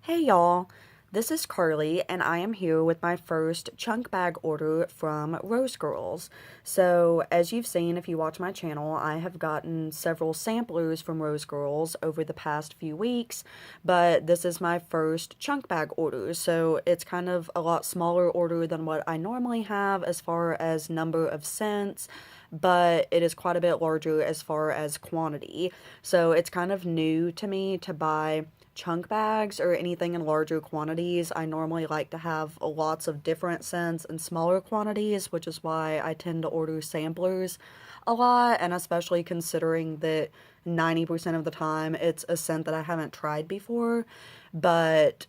Hey y'all, this is Carly and I am here with my first chunk bag order from Rosegirls. So as you've seen if you watch my channel, I have gotten several samplers from Rosegirls over the past few weeks, but this is my first chunk bag order, so it's kind of a lot smaller order than what I normally have as far as number of scents, but it is quite a bit larger as far as quantity. So it's kind of new to me to buy chunk bags or anything in larger quantities. I normally like to have lots of different scents in smaller quantities, which is why I tend to order samplers a lot, and especially considering that 90% of the time it's a scent that I haven't tried before. But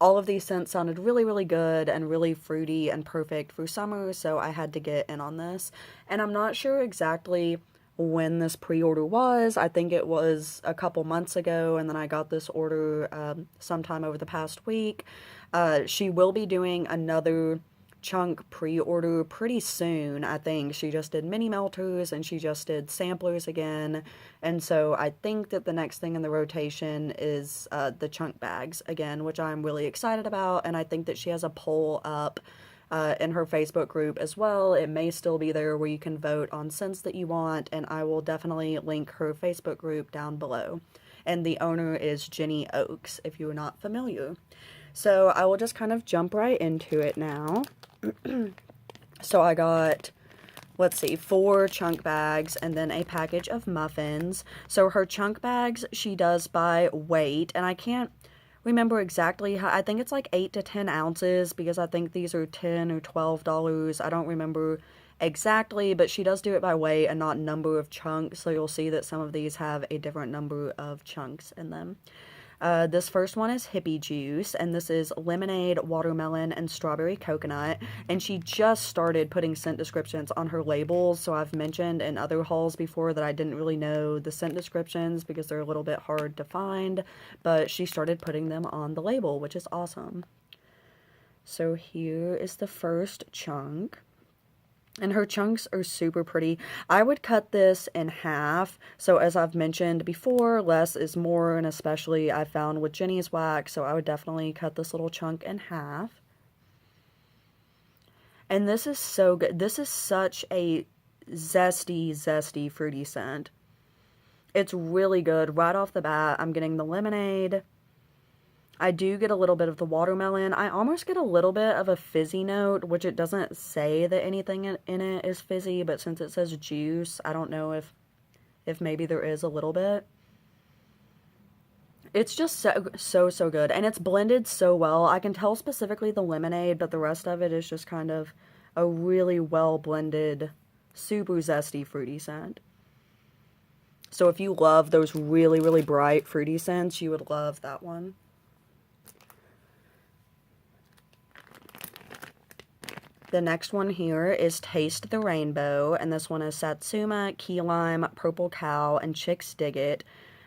all of these scents sounded really, really good and really fruity and perfect for summer, so I had to get in on this. And I'm not sure exactly when this pre-order was. I think it was a couple months ago, and then I got this order sometime over the past week. She will be doing another chunk pre-order pretty soon. I think she just did mini melters and she just did samplers again, and so I think that the next thing in the rotation is the chunk bags again, which I'm really excited about. And I think that she has a poll up in her Facebook group as well. It may still be there where you can vote on scents that you want, and I will definitely link her Facebook group down below. And the owner is Jenny Oaks, if you are not familiar. So I will just kind of jump right into it now. So I got, let's see, 4 chunk bags and then a package of muffins. So her chunk bags, she does by weight, and I can't remember exactly how. I think it's like 8 to 10 ounces because I think these are $10 or $12. I don't remember exactly, but she does do it by weight and not number of chunks, so you'll see that some of these have a different number of chunks in them. This first one is Hippie Juice, and this is lemonade, watermelon, and strawberry coconut. And she just started putting scent descriptions on her labels, so I've mentioned in other hauls before that I didn't really know the scent descriptions because they're a little bit hard to find, but she started putting them on the label, which is awesome. So here is the first chunk. And her chunks are super pretty. I would cut this in half. So as I've mentioned before, less is more, and especially I found with Jenny's wax, so I would definitely cut this little chunk in half. And this is so good. This is such a zesty, fruity scent. It's really good. Right off the bat, I'm getting the lemonade. I do get a little bit of the watermelon. I almost get a little bit of a fizzy note, which it doesn't say that anything in it is fizzy, but since it says juice, I don't know if maybe there is a little bit. It's just so good, and it's blended so well. I can tell specifically the lemonade, but the rest of it is just kind of a really well blended, super zesty, fruity scent. So if you love those really, really bright fruity scents, you would love that one. The next one here is Taste the Rainbow, and this one is Satsuma, Key Lime, Purple Cow, and Chicks Dig It.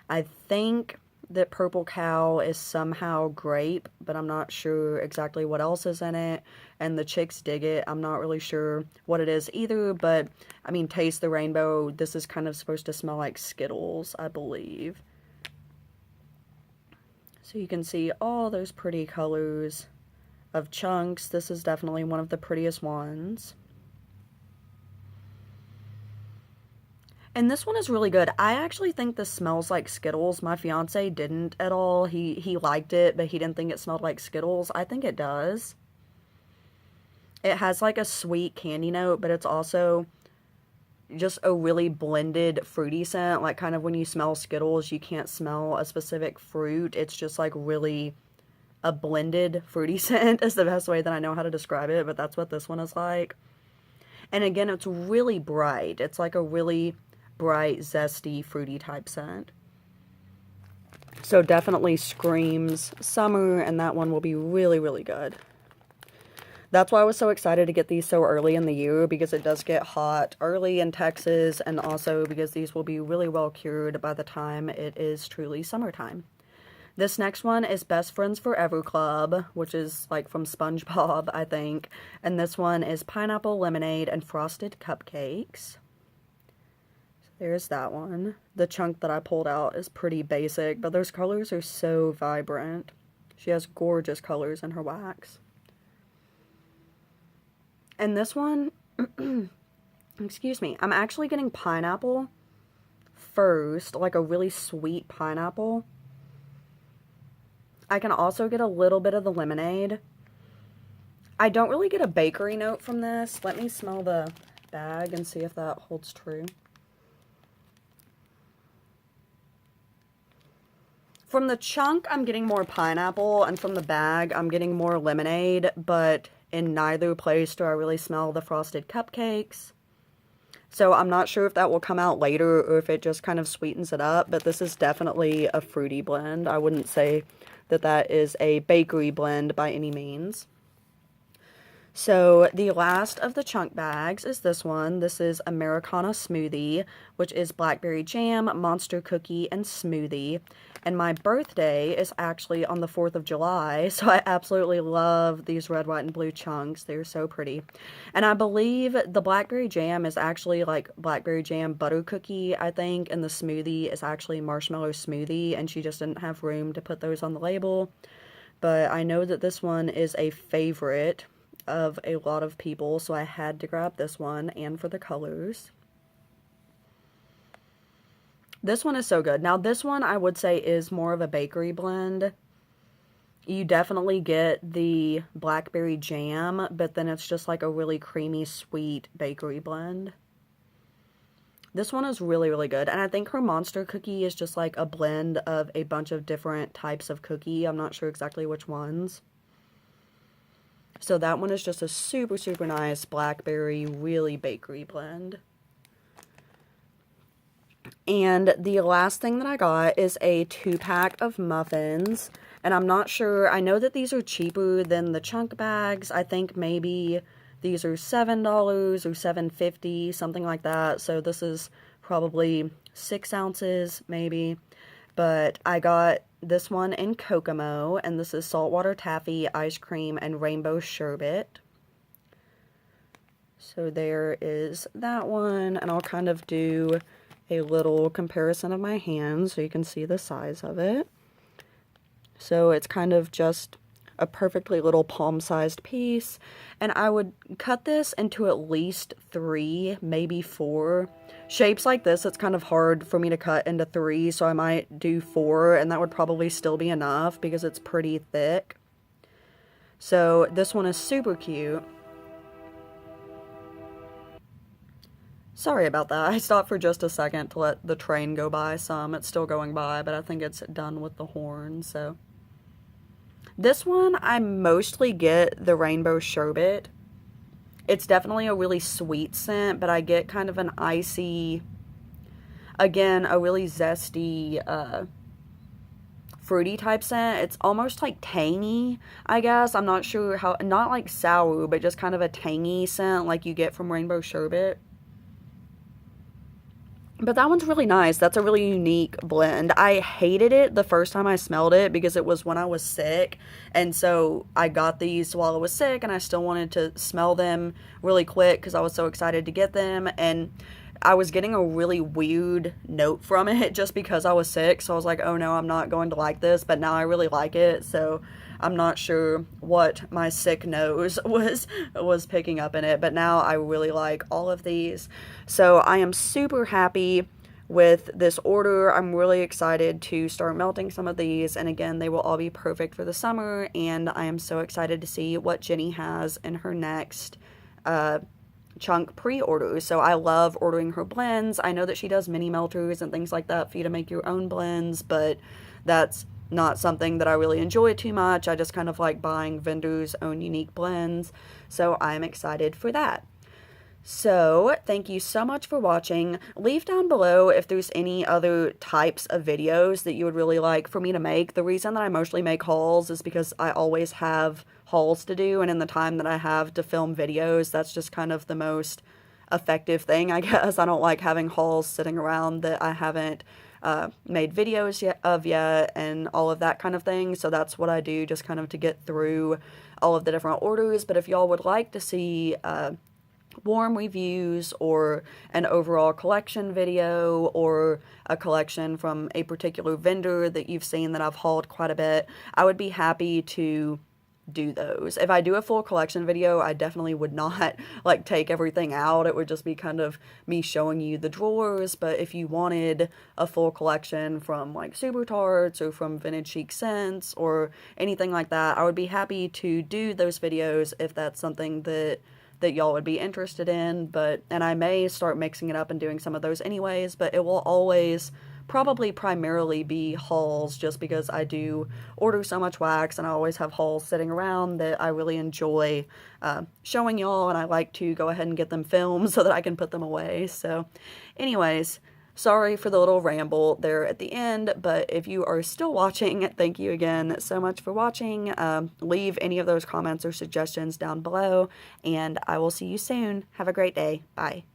I think that Purple Cow is somehow grape, but I'm not sure exactly what else is in it. And the Chicks Dig It, I'm not really sure what it is either, but I mean, Taste the Rainbow, this is kind of supposed to smell like Skittles, I believe. So you can see all those pretty colors of chunks. This is definitely one of the prettiest ones. And this one is really good. I actually think this smells like Skittles. My fiance didn't at all. He liked it, but he didn't think it smelled like Skittles. I think it does. It has like a sweet candy note, but it's also just a really blended fruity scent. Like kind of when you smell Skittles, you can't smell a specific fruit. It's just like really a blended fruity scent is the best way that I know how to describe it, but that's what this one is like. And again, it's really bright. It's like a really bright, zesty, fruity type scent. So definitely screams summer, and that one will be really, really good. That's why I was so excited to get these so early in the year, because it does get hot early in Texas, and also because these will be really well cured by the time it is truly summertime. This next one is Best Friends Forever Club, which is like from SpongeBob, I think. And this one is pineapple lemonade and frosted cupcakes. So there's that one. The chunk that I pulled out is pretty basic, but those colors are so vibrant. She has gorgeous colors in her wax. And this one, excuse me, I'm actually getting pineapple first, like a really sweet pineapple. I can also get a little bit of the lemonade. I don't really get a bakery note from this. Let me smell the bag and see if that holds true. From the chunk, I'm getting more pineapple, and from the bag, I'm getting more lemonade, but in neither place do I really smell the frosted cupcakes. So I'm not sure if that will come out later or if it just kind of sweetens it up, but this is definitely a fruity blend. I wouldn't say that that is a bakery blend by any means. So the last of the chunk bags is this one. This is Americana Smoothie, which is blackberry jam, monster cookie, and smoothie. And my birthday is actually on the 4th of July, so I absolutely love these red, white, and blue chunks. They're so pretty. And I believe the blackberry jam is actually like blackberry jam butter cookie, I think, and the smoothie is actually marshmallow smoothie, and she just didn't have room to put those on the label. But I know that this one is a favorite of a lot of people, so I had to grab this one, and for the colors. This one is so good. Now, this one I would say is more of a bakery blend. You definitely get the blackberry jam, but then it's just like a really creamy, sweet bakery blend. This one is really, really good, and I think her monster cookie is just like a blend of a bunch of different types of cookie. I'm not sure exactly which ones. So that one is just a super, super nice blackberry, really bakery blend. And the last thing that I got is a 2-pack of muffins. And I'm not sure, I know that these are cheaper than the chunk bags. I think maybe these are $7 or $7.50, something like that. So this is probably 6 ounces, maybe. But I got this one in Kokomo, and this is saltwater taffy, ice cream, and rainbow sherbet. So there is that one, and I'll kind of do a little comparison of my hand so you can see the size of it. So it's kind of just a perfectly little palm-sized piece, and I would cut this into at least 3, maybe 4. Shapes like this, it's kind of hard for me to cut into 3, so I might do 4, and that would probably still be enough because it's pretty thick. So this one is super cute. Sorry about that. I stopped for just a second to let the train go by some. It's still going by, but I think it's done with the horn, so. This one, I mostly get the rainbow sherbet. It's definitely a really sweet scent, but I get kind of an icy, again, a really zesty, fruity type scent. It's almost like tangy, I guess. I'm not sure how, not like sour, but just kind of a tangy scent like you get from rainbow sherbet. But that one's really nice. That's a really unique blend. I hated it the first time I smelled it because it was when I was sick. And so I got these while I was sick, and I still wanted to smell them really quick because I was so excited to get them. And I was getting a really weird note from it just because I was sick. So I was like, oh no, I'm not going to like this. But now I really like it. So I'm not sure what my sick nose was picking up in it, but now I really like all of these. So I am super happy with this order. I'm really excited to start melting some of these, and again, they will all be perfect for the summer, and I am so excited to see what Jenny has in her next chunk pre-order. So I love ordering her blends. I know that she does mini melters and things like that for you to make your own blends, but that's not something that I really enjoy too much. I just kind of like buying vendors' own unique blends. So I'm excited for that. So thank you so much for watching. Leave down below if there's any other types of videos that you would really like for me to make. The reason that I mostly make hauls is because I always have hauls to do, and in the time that I have to film videos, that's just kind of the most effective thing, I guess. I don't like having hauls sitting around that I haven't made videos yet and all of that kind of thing. So that's what I do, just kind of to get through all of the different orders. But if y'all would like to see warm reviews or an overall collection video or a collection from a particular vendor that you've seen that I've hauled quite a bit, I would be happy to do those. If I do a full collection video, I definitely would not like take everything out. It would just be kind of me showing you the drawers. But if you wanted a full collection from like Super Tarts or from Vintage Chic Scents or anything like that, I would be happy to do those videos if that's something that y'all would be interested in. And I may start mixing it up and doing some of those anyways, but it will always probably primarily be hauls, just because I do order so much wax and I always have hauls sitting around that I really enjoy showing y'all, and I like to go ahead and get them filmed so that I can put them away. So anyways, sorry for the little ramble there at the end, but if you are still watching, thank you again so much for watching. Leave any of those comments or suggestions down below, and I will see you soon. Have a great day. Bye.